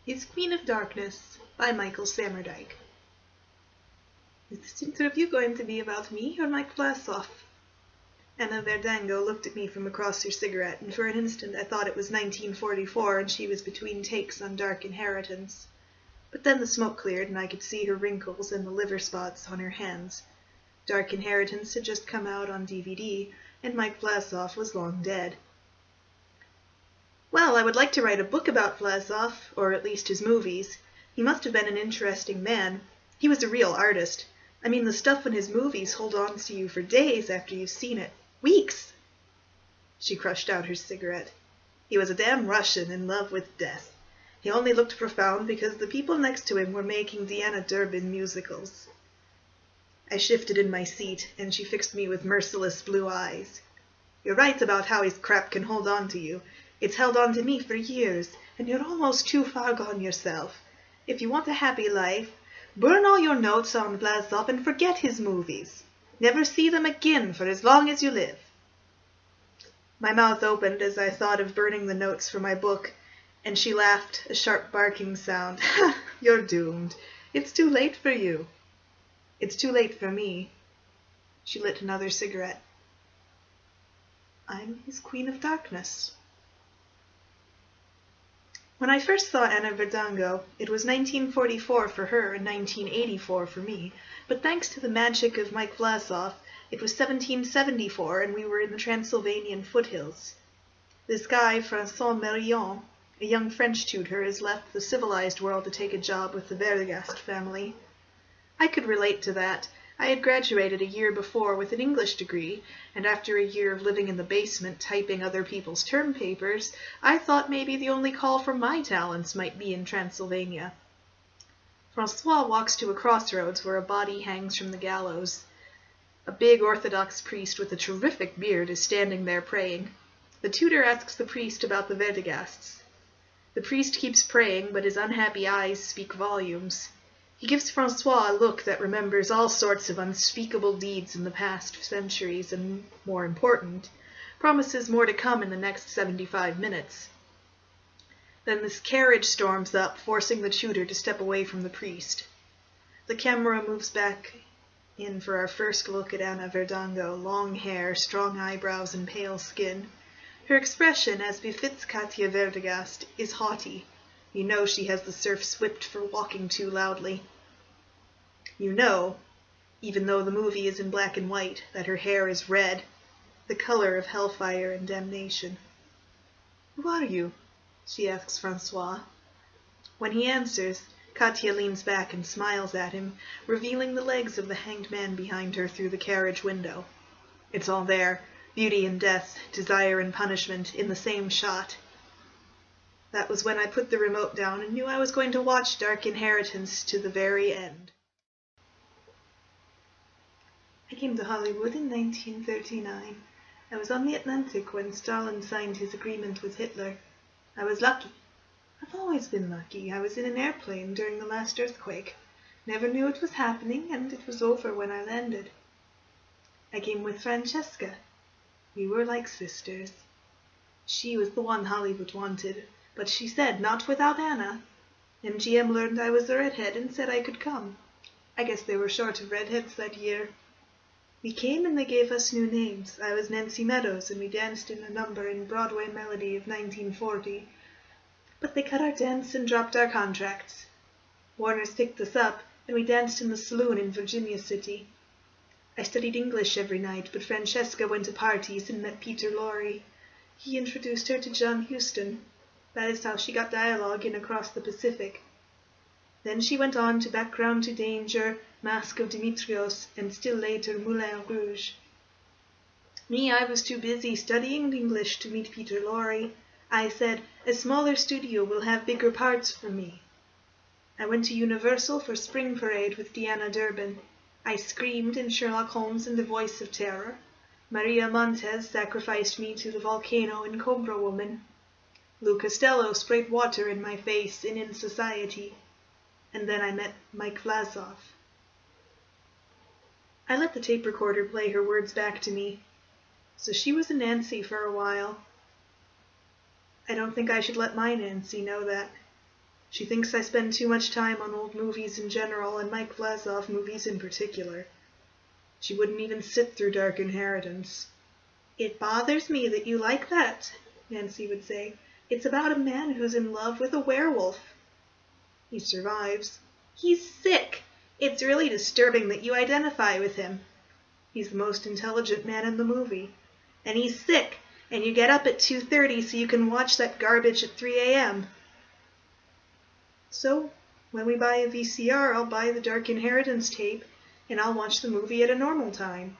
is Queen of Darkness by Michael Samerdyke. Is this interview going to be about me or Mike Vlasov? Anna Verdango looked at me from across her cigarette, and for an instant I thought it was 1944 and she was between takes on Dark Inheritance. But then the smoke cleared and I could see her wrinkles and the liver spots on her hands. Dark Inheritance had just come out on DVD, and Mike Vlasov was long dead. Well, I would like to write a book about Vlasov, or at least his movies. He must have been an interesting man. He was a real artist. I mean, the stuff in his movies holds on to you for days after you've seen it. Weeks! She crushed out her cigarette. He was a damn Russian in love with death. He only looked profound because the people next to him were making Diana Durbin musicals. I shifted in my seat, and she fixed me with merciless blue eyes. You're right about how his crap can hold on to you. It's held on to me for years, and you're almost too far gone yourself. If you want a happy life, burn all your notes on Vlasov and forget his movies. Never see them again for as long as you live. My mouth opened as I thought of burning the notes for my book, and she laughed, a sharp barking sound. You're doomed. It's too late for you. It's too late for me. She lit another cigarette. I'm his Queen of Darkness. When I first saw Anna Verdango, it was 1944 for her and 1984 for me, but thanks to the magic of Mike Vlasov, it was 1774 and we were in the Transylvanian foothills. This guy, François Mérion, a young French tutor, has left the civilized world to take a job with the Vergast family. I could relate to that. I had graduated a year before with an English degree, and after a year of living in the basement typing other people's term papers, I thought maybe the only call for my talents might be in Transylvania. François walks to a crossroads where a body hangs from the gallows. A big Orthodox priest with a terrific beard is standing there praying. The tutor asks the priest about the Vergasts. The priest keeps praying, but his unhappy eyes speak volumes. He gives François a look that remembers all sorts of unspeakable deeds in the past centuries and, more important, promises more to come in the next 75 minutes. Then this carriage storms up, forcing the tutor to step away from the priest. The camera moves back in for our first look at Anna Verdango, long hair, strong eyebrows, and pale skin. Her expression, as befits Katja Verdegast, is haughty. You know she has the serfs whipped for walking too loudly. You know, even though the movie is in black and white, that her hair is red, the color of hellfire and damnation. Who are you? She asks François. When he answers, Katja leans back and smiles at him, revealing the legs of the hanged man behind her through the carriage window. It's all there, beauty and death, desire and punishment, in the same shot. That was when I put the remote down and knew I was going to watch Dark Inheritance to the very end. I came to Hollywood in 1939. I was on the Atlantic when Stalin signed his agreement with Hitler. I was lucky. I've always been lucky. I was in an airplane during the last earthquake. Never knew it was happening, and it was over when I landed. I came with Francesca. We were like sisters. She was the one Hollywood wanted. But she said, not without Anna. MGM learned I was a redhead and said I could come. I guess they were short of redheads that year. We came and they gave us new names. I was Nancy Meadows and we danced in a number in Broadway Melody of 1940. But they cut our dance and dropped our contracts. Warner's picked us up and we danced in the saloon in Virginia City. I studied English every night, but Francesca went to parties and met Peter Lorre. He introduced her to John Huston. That is how she got dialogue in Across the Pacific. Then she went on to Background to Danger, Mask of Demetrios, and still later Moulin Rouge. Me, I was too busy studying English to meet Peter Lorre. I said, a smaller studio will have bigger parts for me. I went to Universal for Spring Parade with Diana Durbin. I screamed in Sherlock Holmes and The Voice of Terror. Maria Montez sacrificed me to the volcano in Cobra Woman. Lou Costello sprayed water in my face in Society. And then I met Mike Vlasov. I let the tape recorder play her words back to me. So she was a Nancy for a while. I don't think I should let my Nancy know that. She thinks I spend too much time on old movies in general and Mike Vlasov movies in particular. She wouldn't even sit through Dark Inheritance. "It bothers me that you like that," Nancy would say. "It's about a man who's in love with a werewolf." He survives. "He's sick. It's really disturbing that you identify with him." He's the most intelligent man in the movie. "And he's sick, and you get up at 2:30 so you can watch that garbage at 3 a.m. So, when we buy a VCR, I'll buy the Dark Inheritance tape, and I'll watch the movie at a normal time.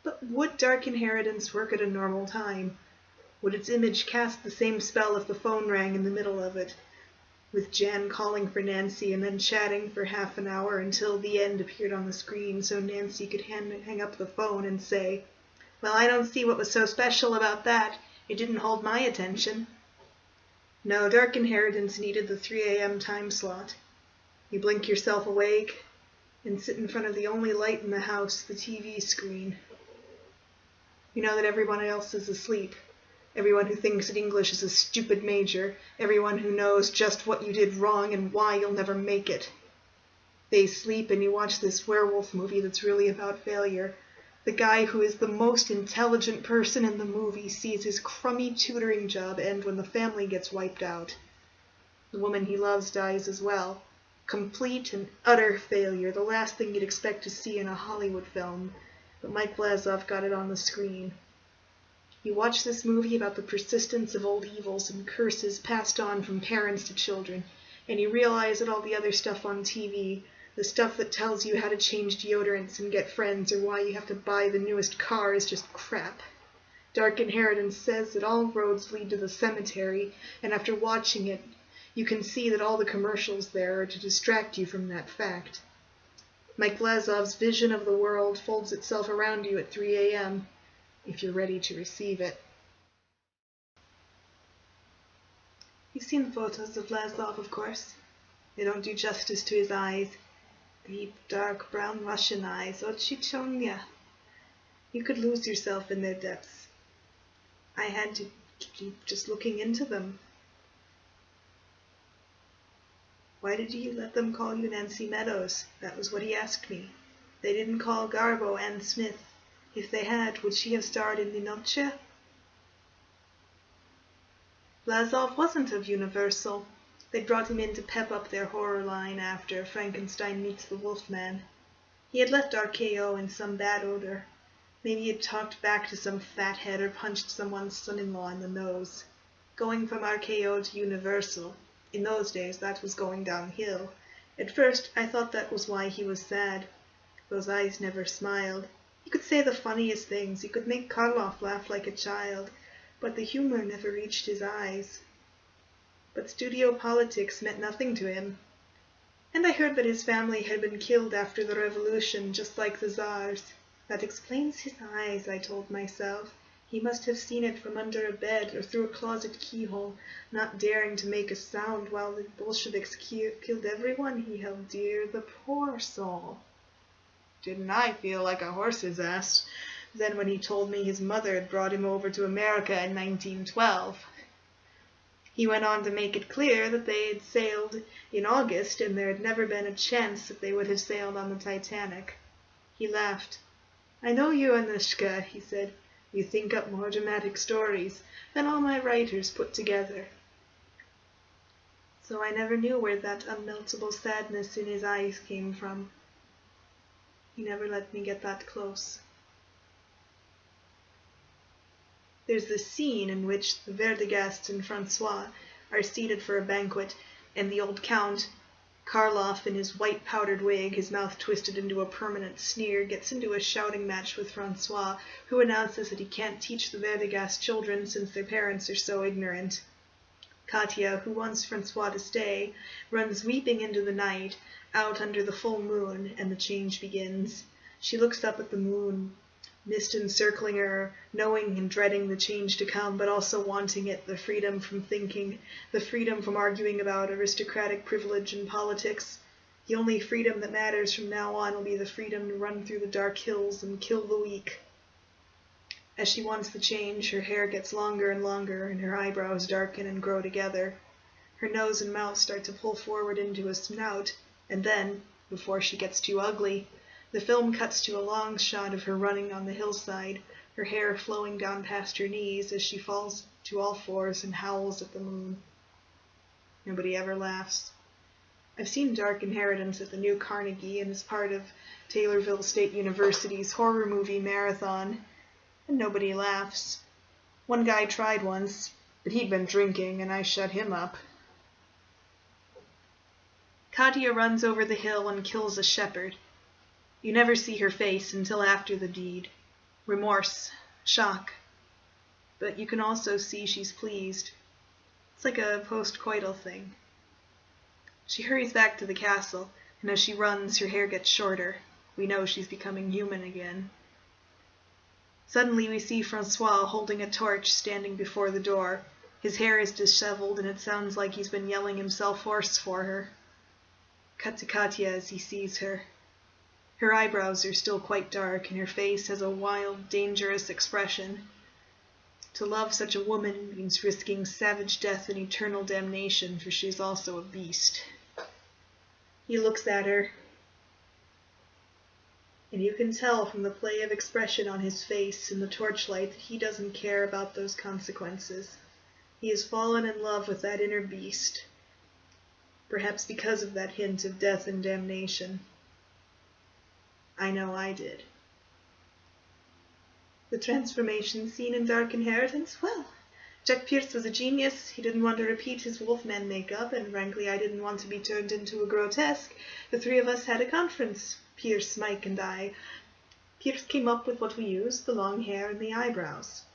But would Dark Inheritance work at a normal time? Would its image cast the same spell if the phone rang in the middle of it, with Jan calling for Nancy and then chatting for half an hour until the end appeared on the screen so Nancy could hang up the phone and say, "Well, I don't see what was so special about that. It didn't hold my attention." No, Dark Inheritance needed the 3 a.m. time slot. You blink yourself awake and sit in front of the only light in the house, the TV screen. You know that everyone else is asleep. Everyone who thinks that English is a stupid major. Everyone who knows just what you did wrong and why you'll never make it. They sleep and you watch this werewolf movie that's really about failure. The guy who is the most intelligent person in the movie sees his crummy tutoring job end when the family gets wiped out. The woman he loves dies as well. Complete and utter failure, the last thing you'd expect to see in a Hollywood film. But Mike Vlasov got it on the screen. You watch this movie about the persistence of old evils and curses passed on from parents to children, and you realize that all the other stuff on TV, the stuff that tells you how to change deodorants and get friends or why you have to buy the newest car, is just crap. Dark Inheritance says that all roads lead to the cemetery, and after watching it, you can see that all the commercials there are to distract you from that fact. Mike Vlasov's vision of the world folds itself around you at 3 a.m., if you're ready to receive it. You've seen the photos of Vlasov, of course. They don't do justice to his eyes. Deep, dark, brown Russian eyes, ochichonga. You could lose yourself in their depths. I had to keep just looking into them. "Why did you let them call you Nancy Meadows?" That was what he asked me. "They didn't call Garbo Ann Smith. If they had, would she have starred in Ninoche?" Vlasov wasn't of Universal. They'd brought him in to pep up their horror line after Frankenstein Meets the Wolfman. He had left RKO in some bad odor. Maybe he'd talked back to some fathead or punched someone's son-in-law in the nose. Going from RKO to Universal, in those days that was going downhill. At first I thought that was why he was sad. Those eyes never smiled. He could say the funniest things, he could make Karloff laugh like a child, but the humor never reached his eyes. But studio politics meant nothing to him. And I heard that his family had been killed after the revolution, just like the Tsar's. That explains his eyes, I told myself. He must have seen it from under a bed or through a closet keyhole, not daring to make a sound while the Bolsheviks killed everyone he held dear, the poor soul. Didn't I feel like a horse's ass then when he told me his mother had brought him over to America in 1912. He went on to make it clear that they had sailed in August and there had never been a chance that they would have sailed on the Titanic. He laughed. "I know you, Anushka," he said. "You think up more dramatic stories than all my writers put together." So I never knew where that unmeltable sadness in his eyes came from. He never let me get that close. There's this scene in which the Verdegasts and Francois are seated for a banquet, and the old Count, Karloff in his white powdered wig, his mouth twisted into a permanent sneer, gets into a shouting match with Francois, who announces that he can't teach the Verdegast children since their parents are so ignorant. Katya, who wants Francois to stay, runs weeping into the night, out under the full moon, and the change begins. She looks up at the moon, mist encircling her, knowing and dreading the change to come, but also wanting it, the freedom from thinking, the freedom from arguing about aristocratic privilege and politics. The only freedom that matters from now on will be the freedom to run through the dark hills and kill the weak. As she wants the change, her hair gets longer and longer, and her eyebrows darken and grow together. Her nose and mouth start to pull forward into a snout, and then, before she gets too ugly, the film cuts to a long shot of her running on the hillside, her hair flowing down past her knees as she falls to all fours and howls at the moon. Nobody ever laughs. I've seen Dark Inheritance at the New Carnegie and as part of Taylorville State University's horror movie marathon, and nobody laughs. One guy tried once, but he'd been drinking, and I shut him up. Katya runs over the hill and kills a shepherd. You never see her face until after the deed. Remorse, shock. But you can also see she's pleased. It's like a post-coital thing. She hurries back to the castle, and as she runs, her hair gets shorter. We know she's becoming human again. Suddenly we see Francois holding a torch standing before the door. His hair is disheveled, and it sounds like he's been yelling himself hoarse for her. Cut to Katya as he sees her. Her eyebrows are still quite dark, and her face has a wild, dangerous expression. To love such a woman means risking savage death and eternal damnation, for she is also a beast. He looks at her, and you can tell from the play of expression on his face in the torchlight that he doesn't care about those consequences. He has fallen in love with that inner beast, perhaps because of that hint of death and damnation. I know I did. The transformation scene in Dark Inheritance? Well, Jack Pierce was a genius. He didn't want to repeat his Wolfman makeup, and frankly I didn't want to be turned into a grotesque. The three of us had a conference, Pierce, Mike, and I. Pierce came up with what we used, the long hair and the eyebrows.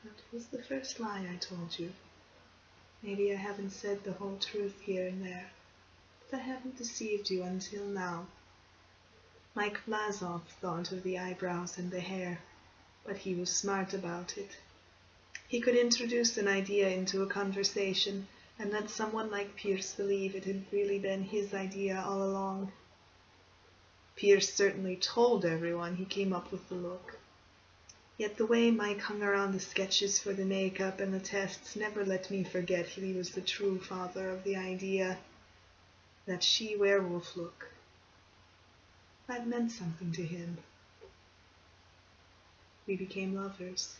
That was the first lie I told you. Maybe I haven't said the whole truth here and there, but I haven't deceived you until now. Mike Vlasov thought of the eyebrows and the hair, but he was smart about it. He could introduce an idea into a conversation and let someone like Pierce believe it had really been his idea all along. Pierce certainly told everyone he came up with the look. Yet the way Mike hung around the sketches for the makeup and the tests never let me forget he was the true father of the idea. That she-werewolf look. That meant something to him. We became lovers.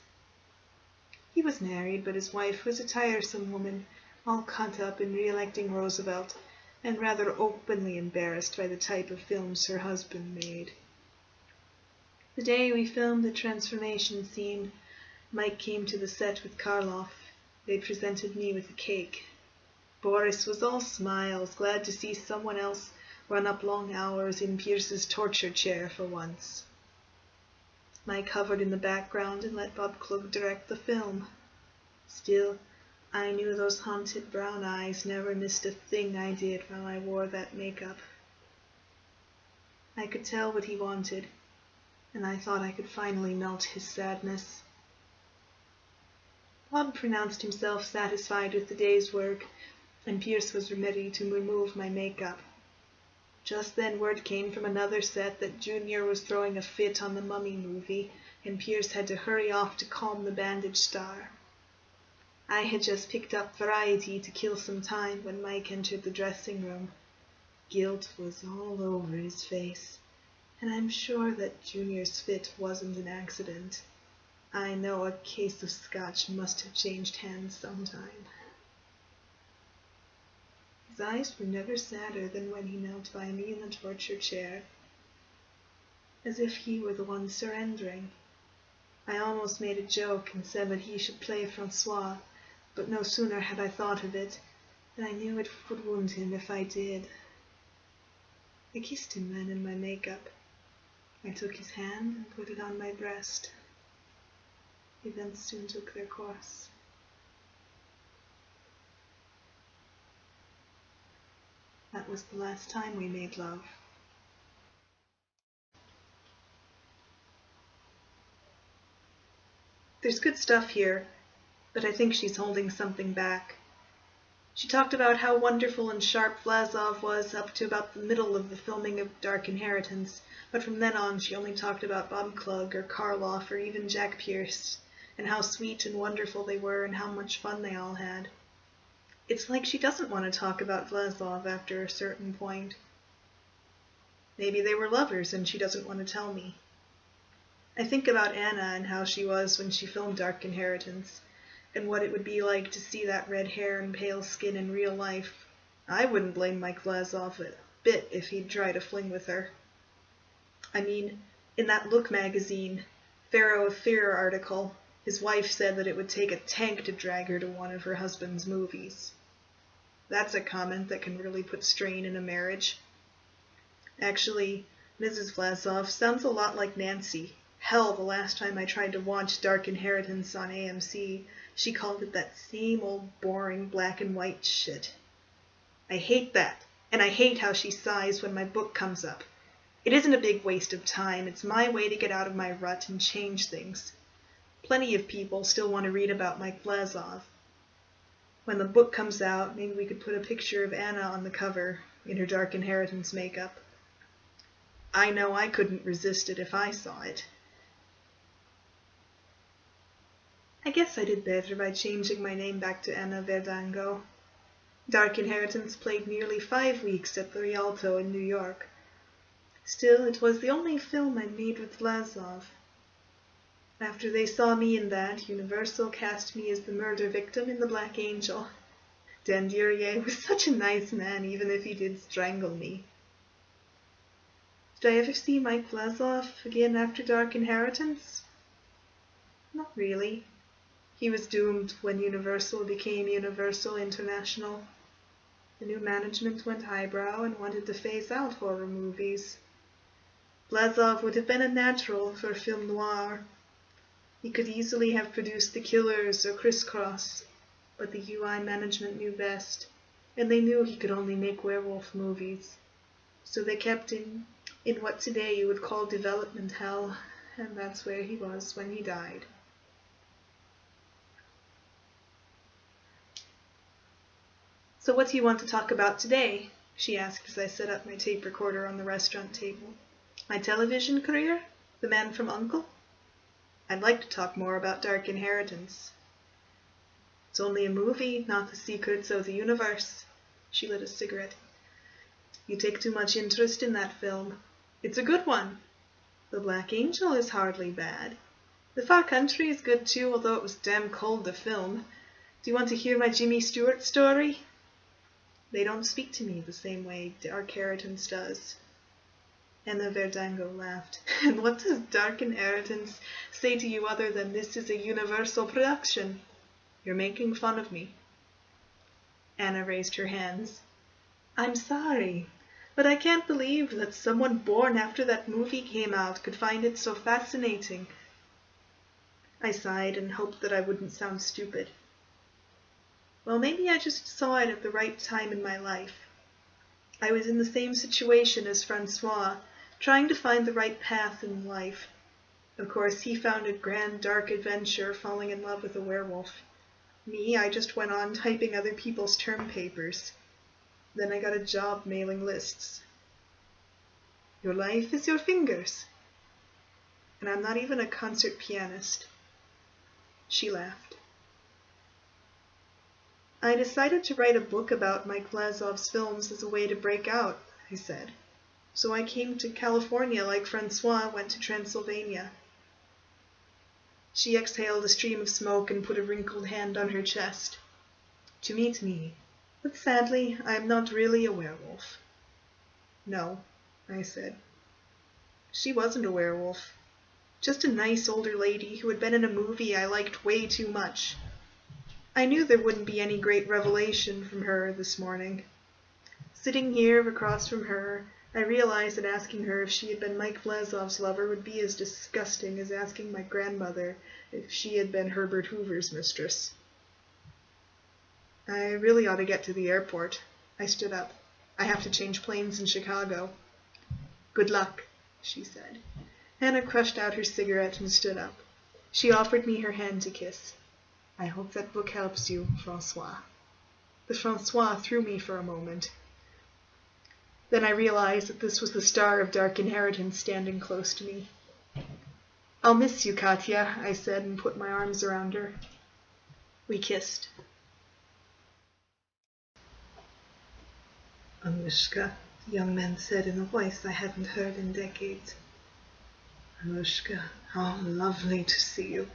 He was married, but his wife was a tiresome woman, all caught up in re-electing Roosevelt, and rather openly embarrassed by the type of films her husband made. The day we filmed the transformation scene, Mike came to the set with Karloff. They presented me with a cake. Boris was all smiles, glad to see someone else run up long hours in Pierce's torture chair for once. Mike hovered in the background and let Bob Klug direct the film. Still, I knew those haunted brown eyes never missed a thing I did while I wore that makeup. I could tell what he wanted, and I thought I could finally melt his sadness. Bob pronounced himself satisfied with the day's work, and Pierce was ready to remove my makeup. Just then word came from another set that Junior was throwing a fit on the Mummy movie, and Pierce had to hurry off to calm the bandaged star. I had just picked up Variety to kill some time when Mike entered the dressing room. Guilt was all over his face, and I'm sure that Junior's fit wasn't an accident. I know a case of scotch must have changed hands sometime. His eyes were never sadder than when he knelt by me in the torture chair, as if he were the one surrendering. I almost made a joke and said that he should play Francois, but no sooner had I thought of it than I knew it would wound him if I did. I kissed him then in my makeup. I took his hand and put it on my breast. Events soon took their course. That was the last time we made love. There's good stuff here, but I think she's holding something back. She talked about how wonderful and sharp Vlasov was up to about the middle of the filming of Dark Inheritance, but from then on she only talked about Bob Klug or Karloff or even Jack Pierce, and how sweet and wonderful they were and how much fun they all had. It's like she doesn't want to talk about Vlasov after a certain point. Maybe they were lovers and she doesn't want to tell me. I think about Anna and how she was when she filmed Dark Inheritance, and what it would be like to see that red hair and pale skin in real life. I wouldn't blame Mike Vlasov a bit if he'd try to fling with her. I mean, in that Look magazine, Pharaoh of Fear article, his wife said that it would take a tank to drag her to one of her husband's movies. That's a comment that can really put strain in a marriage. Actually, Mrs. Vlasov sounds a lot like Nancy. Hell, the last time I tried to watch Dark Inheritance on AMC, she called it that same old boring black and white shit. I hate that, and I hate how she sighs when my book comes up. It isn't a big waste of time, it's my way to get out of my rut and change things. Plenty of people still want to read about Mike Vlasov. When the book comes out, maybe we could put a picture of Anna on the cover, in her Dark Inheritance makeup. I know I couldn't resist it if I saw it. I guess I did better by changing my name back to Anna Verdango. Dark Inheritance played nearly 5 weeks at the Rialto in New York. Still, it was the only film I made with Vlasov. After they saw me in that, Universal cast me as the murder victim in The Black Angel. Dan Duryea was such a nice man, even if he did strangle me. Did I ever see Mike Vlasov again after Dark Inheritance? Not really. He was doomed when Universal became Universal International. The new management went highbrow and wanted to phase out horror movies. Vlasov would have been a natural for film noir. He could easily have produced The Killers or Crisscross, but the UI management knew best, and they knew he could only make werewolf movies. So they kept him in what today you would call development hell, and that's where he was when he died. So what do you want to talk about today? She asked as I set up my tape recorder on the restaurant table. My television career? The Man from U.N.C.L.E.? I'd like to talk more about Dark Inheritance. It's only a movie, not the secrets of the universe. She lit a cigarette. You take too much interest in that film. It's a good one. The Black Angel is hardly bad. The Far Country is good too, although it was damn cold to film. Do you want to hear my Jimmy Stewart story? They don't speak to me the same way Dark Inheritance does. Anna Verdango laughed. And what does Dark Inheritance say to you other than this is a Universal production? You're making fun of me. Anna raised her hands. I'm sorry, but I can't believe that someone born after that movie came out could find it so fascinating. I sighed and hoped that I wouldn't sound stupid. Well, maybe I just saw it at the right time in my life. I was in the same situation as Francois, trying to find the right path in life. Of course, he found a grand, dark adventure, falling in love with a werewolf. Me, I just went on typing other people's term papers. Then I got a job mailing lists. Your life is your fingers. And I'm not even a concert pianist. She laughed. I decided to write a book about Mike Vlasov's films as a way to break out, I said. So I came to California like Francois went to Transylvania. She exhaled a stream of smoke and put a wrinkled hand on her chest. To meet me. But sadly, I am not really a werewolf. No, I said. She wasn't a werewolf. Just a nice older lady who had been in a movie I liked way too much. I knew there wouldn't be any great revelation from her this morning. Sitting here across from her, I realized that asking her if she had been Mike Vlasov's lover would be as disgusting as asking my grandmother if she had been Herbert Hoover's mistress. I really ought to get to the airport. I stood up. I have to change planes in Chicago. Good luck, she said. Hannah crushed out her cigarette and stood up. She offered me her hand to kiss. I hope that book helps you, Francois. The Francois threw me for a moment. Then I realized that this was the star of Dark Inheritance standing close to me. "I'll miss you, Katya," I said, and put my arms around her. We kissed. "Anushka," the young man said in a voice I hadn't heard in decades. "Anushka, how lovely to see you."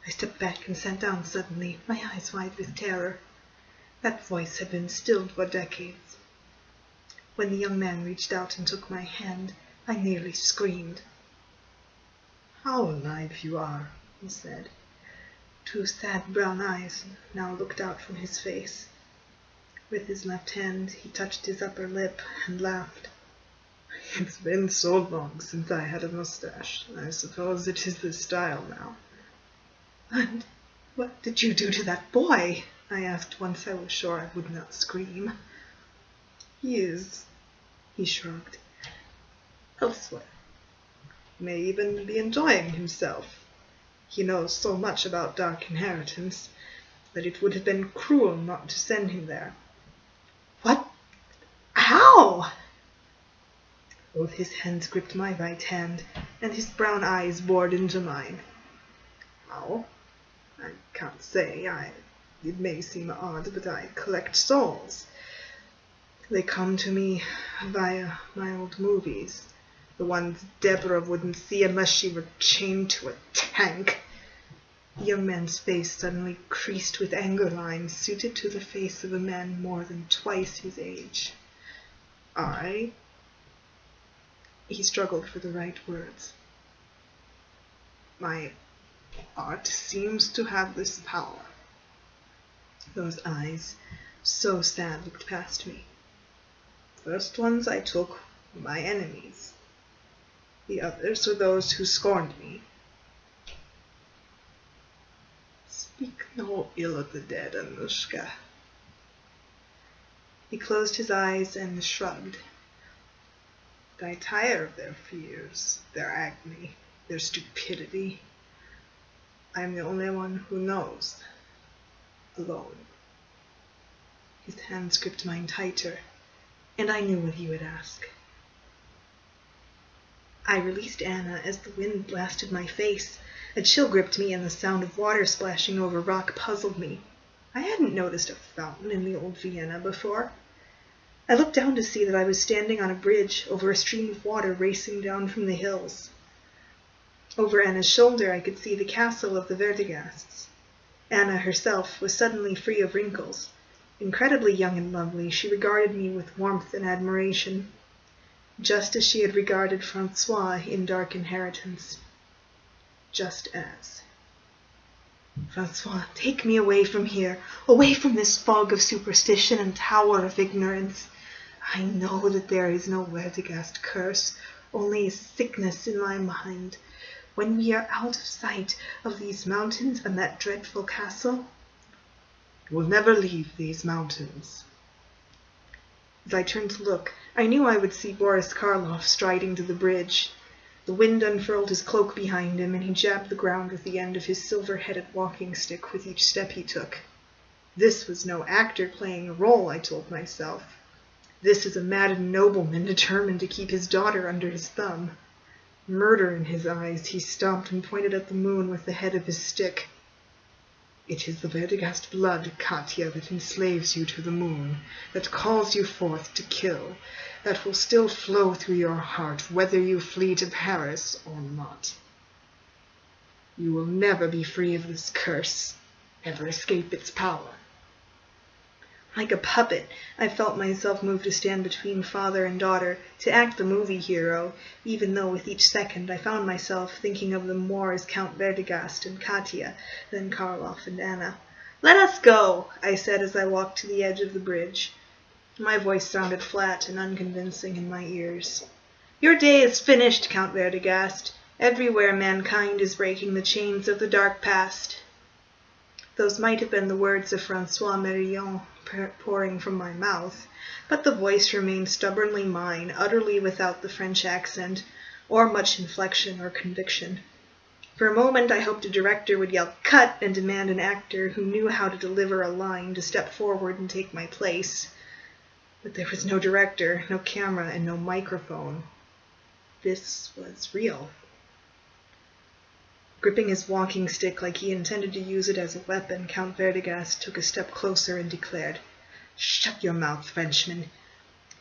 I stepped back and sat down suddenly, my eyes wide with terror. That voice had been stilled for decades. When the young man reached out and took my hand, I nearly screamed. "How alive you are," he said. Two sad brown eyes now looked out from his face. With his left hand, he touched his upper lip and laughed. "It's been so long since I had a mustache. I suppose it is the style now." "And what did you do to that boy?" I asked once I was sure I would not scream. He shrugged. "Elsewhere. May even be enjoying himself. He knows so much about Dark Inheritance that it would have been cruel not to send him there." "What? How?" Both his hands gripped my right hand, and his brown eyes bored into mine. "How? I can't say. It may seem odd, but I collect souls. They come to me via my old movies. The ones Deborah wouldn't see unless she were chained to a tank." The young man's face suddenly creased with anger lines suited to the face of a man more than twice his age. He struggled for the right words. "My art seems to have this power." Those eyes, so sad, looked past me. "First ones I took were my enemies. The others were those who scorned me." "Speak no ill of the dead, Anushka." He closed his eyes and shrugged. "I tire of their fears, their agony, their stupidity. I am the only one who knows. Alone." His hands gripped mine tighter, and I knew what he would ask. I released Anna as the wind blasted my face. A chill gripped me, and the sound of water splashing over rock puzzled me. I hadn't noticed a fountain in the old Vienna before. I looked down to see that I was standing on a bridge over a stream of water racing down from the hills. Over Anna's shoulder I could see the castle of the Verdigasts. Anna herself was suddenly free of wrinkles. Incredibly young and lovely, she regarded me with warmth and admiration, just as she had regarded Francois in Dark Inheritance. Just as. "Francois, take me away from here, away from this fog of superstition and tower of ignorance. I know that there is no Verdigast curse, only a sickness in my mind. When we are out of sight of these mountains and that dreadful castle—" "We'll never leave these mountains." As I turned to look, I knew I would see Boris Karloff striding to the bridge. The wind unfurled his cloak behind him, and he jabbed the ground with the end of his silver-headed walking stick with each step he took. This was no actor playing a role, I told myself. This is a maddened nobleman determined to keep his daughter under his thumb. Murder in his eyes, he stomped and pointed at the moon with the head of his stick. "It is the Verdigast blood, Katya, that enslaves you to the moon, that calls you forth to kill, that will still flow through your heart, whether you flee to Paris or not. You will never be free of this curse, never escape its power." Like a puppet, I felt myself move to stand between father and daughter, to act the movie hero, even though with each second I found myself thinking of them more as Count Verdigast and Katya than Karloff and Anna. "Let us go," I said as I walked to the edge of the bridge. My voice sounded flat and unconvincing in my ears. "Your day is finished, Count Verdigast. Everywhere mankind is breaking the chains of the dark past." Those might have been the words of Francois Merillon pouring from my mouth, but the voice remained stubbornly mine, utterly without the French accent, or much inflection or conviction. For a moment I hoped a director would yell "cut" and demand an actor who knew how to deliver a line to step forward and take my place. But there was no director, no camera, and no microphone. This was real. Gripping his walking stick like he intended to use it as a weapon, Count Verdegast took a step closer and declared, "Shut your mouth, Frenchman.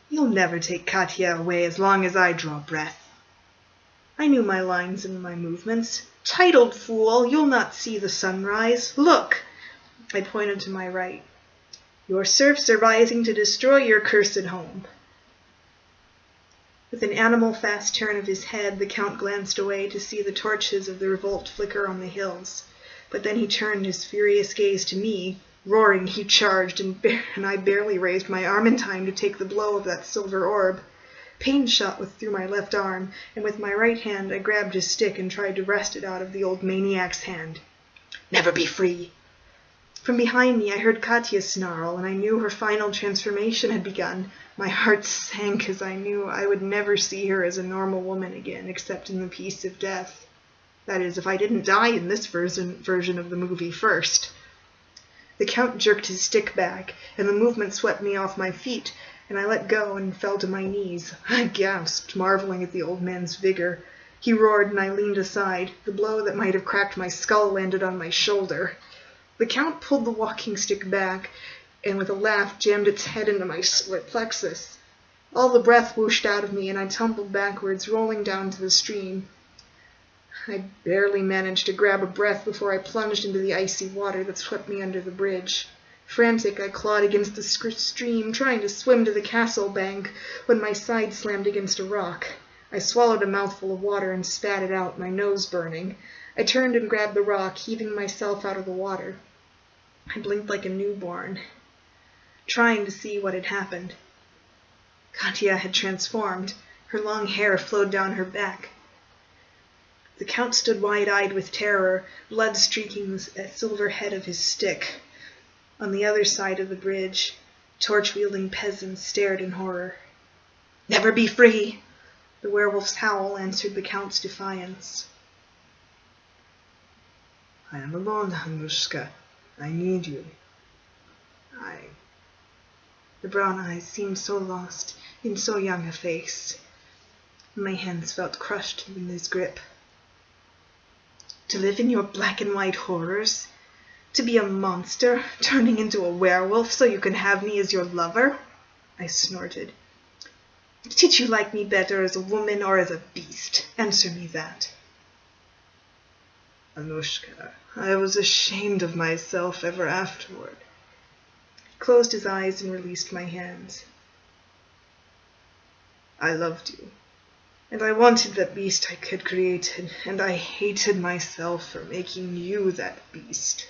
You'll never take Katia away as long as I draw breath." I knew my lines and my movements. "Titled fool, you'll not see the sunrise. Look!" I pointed to my right. "Your serfs are rising to destroy your cursed home." With an animal-fast turn of his head, the Count glanced away to see the torches of the revolt flicker on the hills. But then he turned his furious gaze to me. Roaring, he charged, and I barely raised my arm in time to take the blow of that silver orb. Pain shot through my left arm, and with my right hand I grabbed his stick and tried to wrest it out of the old maniac's hand. "Never be free!" From behind me I heard Katya snarl, and I knew her final transformation had begun. My heart sank as I knew I would never see her as a normal woman again, except in the peace of death. That is, if I didn't die in this version of the movie first. The Count jerked his stick back, and the movement swept me off my feet, and I let go and fell to my knees. I gasped, marveling at the old man's vigor. He roared, and I leaned aside. The blow that might have cracked my skull landed on my shoulder. The Count pulled the walking stick back, and with a laugh jammed its head into my solar plexus. All the breath whooshed out of me, and I tumbled backwards, rolling down to the stream. I barely managed to grab a breath before I plunged into the icy water that swept me under the bridge. Frantic, I clawed against the stream, trying to swim to the castle bank, when my side slammed against a rock. I swallowed a mouthful of water and spat it out, my nose burning. I turned and grabbed the rock, heaving myself out of the water. I blinked like a newborn, trying to see what had happened. Katya had transformed. Her long hair flowed down her back. The Count stood wide-eyed with terror, blood streaking the silver head of his stick. On the other side of the bridge, torch-wielding peasants stared in horror. "Never be free!" The werewolf's howl answered the Count's defiance. "I am alone, Anushka. I need you." The brown eyes seemed so lost in so young a face. My hands felt crushed in his grip. "To live in your black and white horrors? To be a monster, turning into a werewolf so you can have me as your lover?" I snorted. "Did you like me better as a woman or as a beast? Answer me that." "Anushka, I was ashamed of myself ever afterward." He closed his eyes and released my hands. "I loved you, and I wanted that beast I had created, and I hated myself for making you that beast."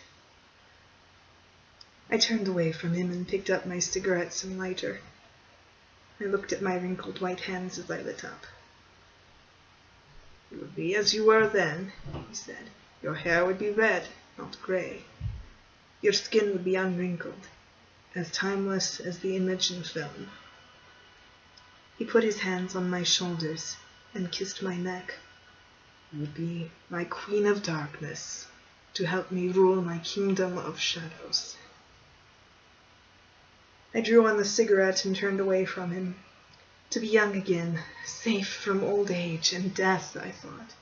I turned away from him and picked up my cigarettes and lighter. I looked at my wrinkled white hands as I lit up. "You would be as you were then," he said. "Your hair would be red, not gray. Your skin would be unwrinkled, as timeless as the image in film." He put his hands on my shoulders and kissed my neck. "You would be my queen of darkness, to help me rule my kingdom of shadows." I drew on the cigarette and turned away from him. To be young again, safe from old age and death, I thought.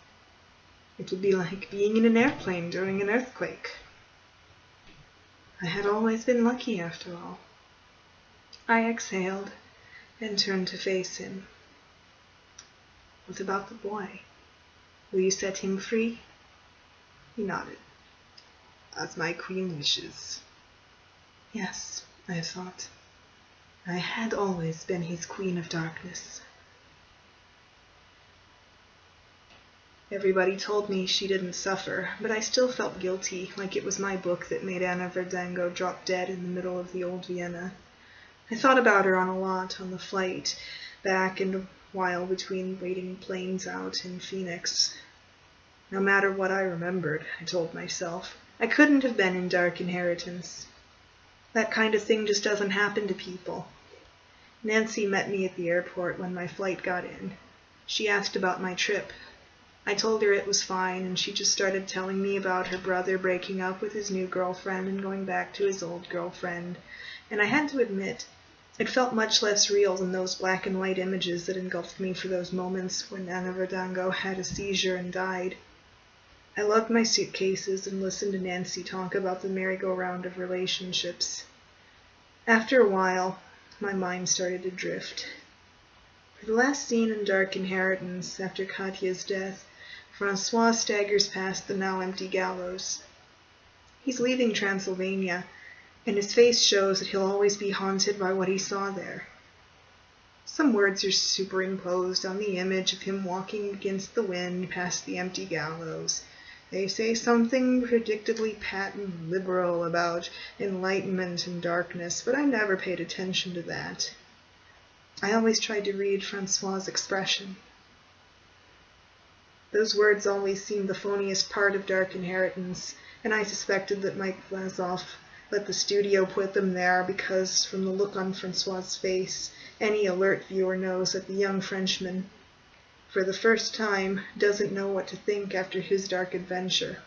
It would be like being in an airplane during an earthquake. I had always been lucky after all. I exhaled and turned to face him. "What about the boy? Will you set him free?" He nodded. "As my queen wishes." Yes, I thought. I had always been his queen of darkness. Everybody told me she didn't suffer, but I still felt guilty, like it was my book that made Anna Verdango drop dead in the middle of the old Vienna. I thought about her a lot on the flight back and a while between waiting planes out in Phoenix. No matter what I remembered, I told myself, I couldn't have been in Dark Inheritance. That kind of thing just doesn't happen to people. Nancy met me at the airport when my flight got in. She asked about my trip. I told her it was fine, and she just started telling me about her brother breaking up with his new girlfriend and going back to his old girlfriend, and I had to admit, it felt much less real than those black and white images that engulfed me for those moments when Anna Verdango had a seizure and died. I lugged my suitcases and listened to Nancy talk about the merry-go-round of relationships. After a while, my mind started to drift. For the last scene in Dark Inheritance, after Katya's death, Francois staggers past the now-empty gallows. He's leaving Transylvania, and his face shows that he'll always be haunted by what he saw there. Some words are superimposed on the image of him walking against the wind past the empty gallows. They say something predictably pat and liberal about enlightenment and darkness, but I never paid attention to that. I always tried to read Francois's expression. Those words always seemed the phoniest part of Dark Inheritance, and I suspected that Mike Vlasov let the studio put them there because, from the look on Francois's face, any alert viewer knows that the young Frenchman, for the first time, doesn't know what to think after his dark adventure.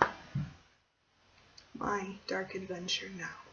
My dark adventure now.